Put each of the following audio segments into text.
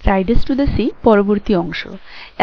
Riders to the sea পরবর্তী অংশ।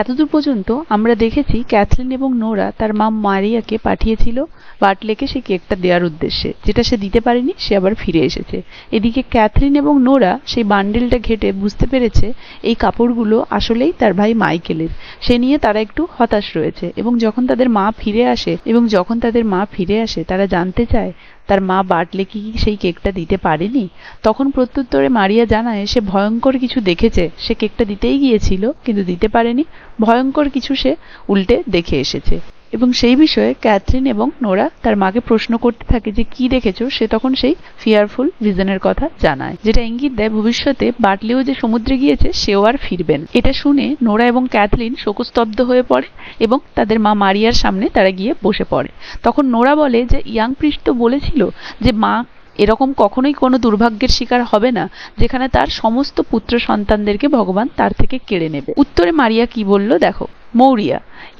এতদূর পর্যন্ত আমরা দেখেছি ক্যাথলিন এবং নোরা তার মা মারিয়াকে পাঠিয়েছিল বার্টলেকে সেই কেকটা দেওয়ার উদ্দেশ্যে, যেটা সে দিতে পারেনি, সে আবার ফিরে এসেছে। এদিকে ক্যাথলিন এবং নোরা সেই বান্ডেলটা ঘেটে বুঝতে পেরেছে এই কাপড়গুলো আসলেই তার ভাই মাইকেলের। সে নিয়ে তারা একটু হতাশ রয়েছে এবং যখন তাদের মা ফিরে আসে তারা জানতে চায় তার মা বার্টলেকে কি সেই কেকটা দিতে পারেনি। তখন প্রত্যুত্তরে মারিয়া জানায় সে ভয়ঙ্কর কিছু দেখেছে, সে কেকটা দিতেই গিয়েছিল কিন্তু দিতে পারেনি, ভয়ঙ্কর কিছু সে উল্টে দেখে এসেছে। এবং সেই বিষয়ে ক্যাথরিন এবং নোরা তার মাকে প্রশ্ন করতে থাকে যে কি দেখেছো। সে তখন সেই ফিয়ারফুল ভিশনের কথা জানায়, যেটা ইঙ্গিত দেয় ভবিষ্যতে বার্টলেও যে সমুদ্রে গিয়েছে সেও আর ফিরবেন। এটা শুনে নোরা এবং ক্যাথলিন শোকস্তব্ধ হয়ে পড়ে এবং তাদের মা মারিয়ার সামনে তারা গিয়ে বসে পড়ে। তখন নোরা বলে যে ইয়াং প্রিস্ট তো বলেছিল যে মা এরকম কখনোই কোনো দুর্ভাগ্যের শিকার হবে না যেখানে তার সমস্ত পুত্র সন্তানদেরকে ভগবান তার থেকে কেড়ে নেবে। উত্তরে মারিয়া কি বলল দেখো, Maurya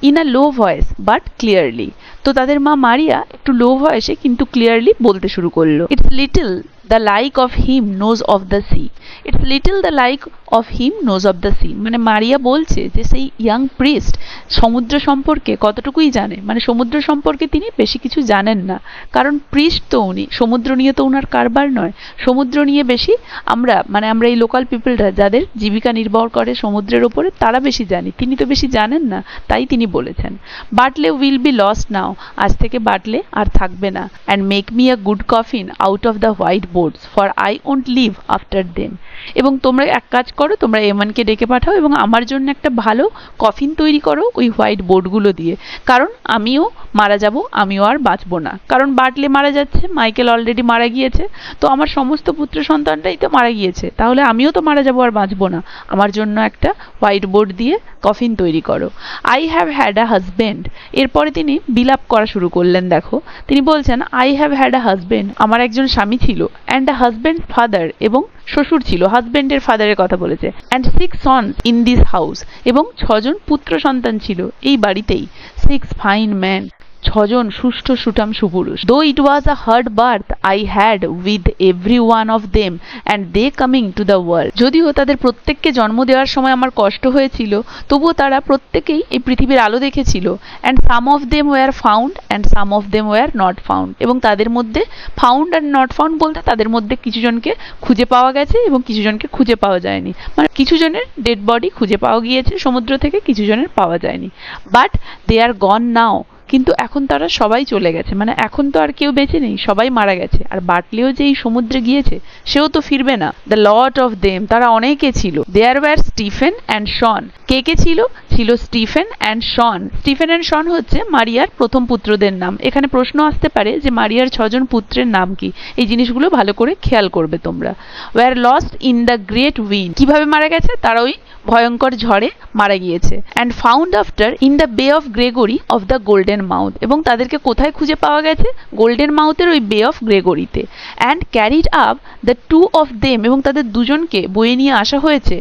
in a low voice but clearly. তো তাদের মা মারিয়া একটু লো ভয়েসে কিন্তু ক্লিয়ারলি বলতে শুরু করলো, it's little the like of him knows of the sea, it's little the like of him knows of the sea. মানে মারিয়া বলছে যে সেই ইয়াং প্রিস্ট সমুদ্র সম্পর্কে কতটুকুই জানে, মানে সমুদ্র সম্পর্কে তিনি বেশি কিছু জানেন না, কারণ প্রিস্ট তো উনি, সমুদ্র নিয়ে তো উনার কারবার নয়। সমুদ্র নিয়ে বেশি আমরা এই লোকাল পিপলরা যাদের জীবিকা নির্ভর করে সমুদ্রের ওপরে তারা বেশি জানি, তিনি তো বেশি জানেন না, তাই তিনি বলেছেন Bartley will be lost now, আজ থেকে বার্টলে আর থাকবে না, and make me a good coffin out of the white boards for I won't live after them. এবং তোমরা এক কাজ করো, তোমরা এমনকে ডেকে পাঠাও এবং আমার জন্য একটা ভালো কফিন তৈরি করো ওই হোয়াইট বোর্ডগুলো দিয়ে, কারণ আমিও মারা যাব, আমিও আর বাঁচবো না। কারণ বার্টলে মারা যাচ্ছে, মাইকেল অলরেডি মারা গিয়েছে, তো আমার সমস্ত পুত্র সন্তানটাই তো মারা গিয়েছে, তাহলে আমিও তো মারা যাবো আর বাঁচবো না। আমার জন্য একটা হোয়াইট বোর্ড দিয়ে কফিন তৈরি করো। I have had a husband. এরপরে তিনি বিলাপ করা শুরু করলেন। দেখো তিনি বলছেন I have had a husband, আমার একজন স্বামী ছিল, অ্যান্ড আ হাজব্যান্ড ফাদার, এবং শ্বশুর ছিল, হাজব্যান্ডের ফাদারের কথা বলেছে, and 6 sons in this house, এবং 6 জন পুত্র সন্তান ছিল এই বাড়িতেই, 6 ফাইন ম্যান, 6 জন সুষ্ঠ সুঠাম সুপুরুষ। Though it was a hard birth I had with every one of them and they coming to the world. যদিও তাদের প্রত্যেককে জন্ম দেওয়ার সময় আমার কষ্ট হয়েছিল, তবুও তারা প্রত্যেকেই এই পৃথিবীর আলো দেখেছিল। And some of them were found and some of them were not found. এবং তাদের মধ্যে ফাউন্ড অ্যান্ড নট ফাউন্ড বলতে তাদের মধ্যে কিছু জনকে খুঁজে পাওয়া গেছে এবং কিছু জনকে খুঁজে পাওয়া যায়নি, মানে কিছু জনের ডেড বডি খুঁজে পাওয়া গিয়েছে সমুদ্র থেকে, কিছু জনের পাওয়া যায়নি। বাট দে আর গন নাও, কিন্তু এখন তারা সবাই চলে গেছে, মানে এখন তো আর কেউ বেঁচে নেই, সবাই মারা গেছে। আর বার্টলেও যে এই সমুদ্রে গিয়েছে সেও তো ফিরবে না। দ্য লট অফ দেম, তারা অনেকে ছিল। There were Stephen and Shaun. কে কে ছিল? ছিল Stephen and Shaun. Stephen and Shaun হচ্ছে মারিয়ার প্রথম পুত্রদের নাম। এখানে প্রশ্ন আসতে পারে যে মারিয়ার 6 জন পুত্রের নাম কি, এই জিনিসগুলো ভালো করে খেয়াল করবে তোমরা। Were lost in the great wind. কিভাবে মারা গেছে? তারা ওই ভয়ঙ্কর ঝড়ে মারা গিয়েছে। And found after in the bay of Gregory of the golden mouth. এবং তাদেরকে কোথায় খুঁজে পাওয়া গেছে? গোল্ডেন মাউথের ওই বে অফ গ্রেগরিতে। And carried up the 2 of them, এবং তাদের দুজনকে বয়ে নিয়ে আসা হয়েছে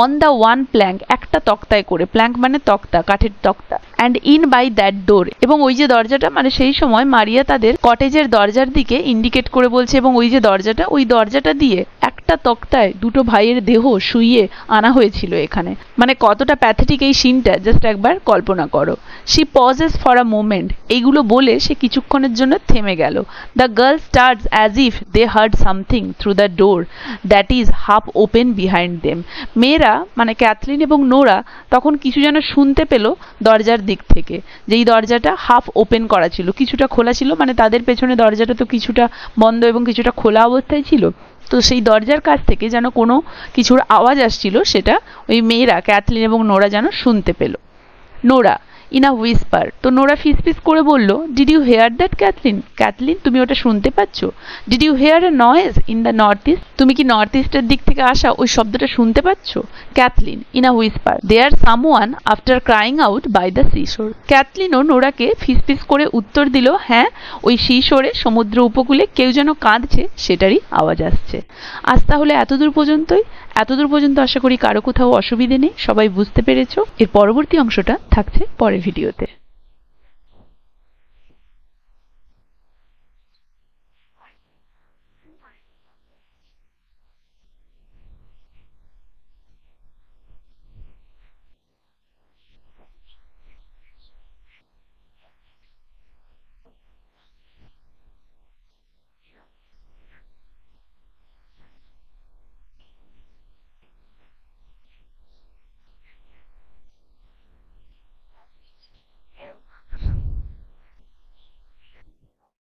অন দ্য ওয়ান প্ল্যাঙ্ক, একটা তক্তায় করে, প্ল্যাঙ্ক মানে তক্তা, কাঠের তক্তা। অ্যান্ড ইন বাই দ্যাট ডোর, এবং ওই যে দরজাটা, মানে সেই সময় মারিয়া তাদের কটেজের দরজার দিকে ইন্ডিকেট করে বলছে, এবং ওই যে দরজাটা, ওই দরজাটা দিয়ে একটা তক্তায় 2টো ভাইয়ের দেহ শুইয়ে আনা হয়েছিল এখানে। মানে কতটা প্যাথেটিক এই সিনটা, জাস্ট একবার কল্পনা করো। She pauses for a moment, এইগুলো বলে সে কিছুক্ষণের জন্য থেমে গেল। The girl starts as if they heard something through the door that is half open behind them. মেয়েরা মানে ক্যাথলিন এবং নোরা তখন কিছু যেন শুনতে পেল দরজার দিক থেকে, যেই দরজাটা হাফ ওপেন করা ছিল, কিছুটা খোলা ছিল, মানে তাদের পেছনে দরজাটা তো কিছুটা বন্ধ এবং কিছুটা খোলা অবস্থায় ছিল। তো সেই দরজার কাছ থেকে যেন কোনো কিছুর আওয়াজ আসছিল, সেটা ওই মেয়েরা ক্যাথলিন এবং নোরা যেন শুনতে পেল। নোরা ইন আ হুইসপার, তো নোরা ফিসফিস করে বলল, did you hear that Kathleen? Kathleen তুমি ওটা শুনতে পাচ্ছ? Did you hear a noise in the north east? তুমি কি নর্থ ইস্টের দিক থেকে আসা ওই শব্দটা শুনতে পাচ্ছ? Kathleen in a whisper, there someone after crying out by the seashore. ক্যাথলিনও নোরাকে ফিসফিস করে উত্তর দিল, হ্যাঁ ওই সিশোরে, সমুদ্র উপকূলে কেউ যেন কাঁদছে, সেটারই আওয়াজ আসছে। আজ তাহলে এতদূর পর্যন্ত আশা করি কারো কোথাও অসুবিধে নেই, সবাই বুঝতে পেরেছো। এর পরবর্তী অংশটা থাকছে পরের ভিডিওতে।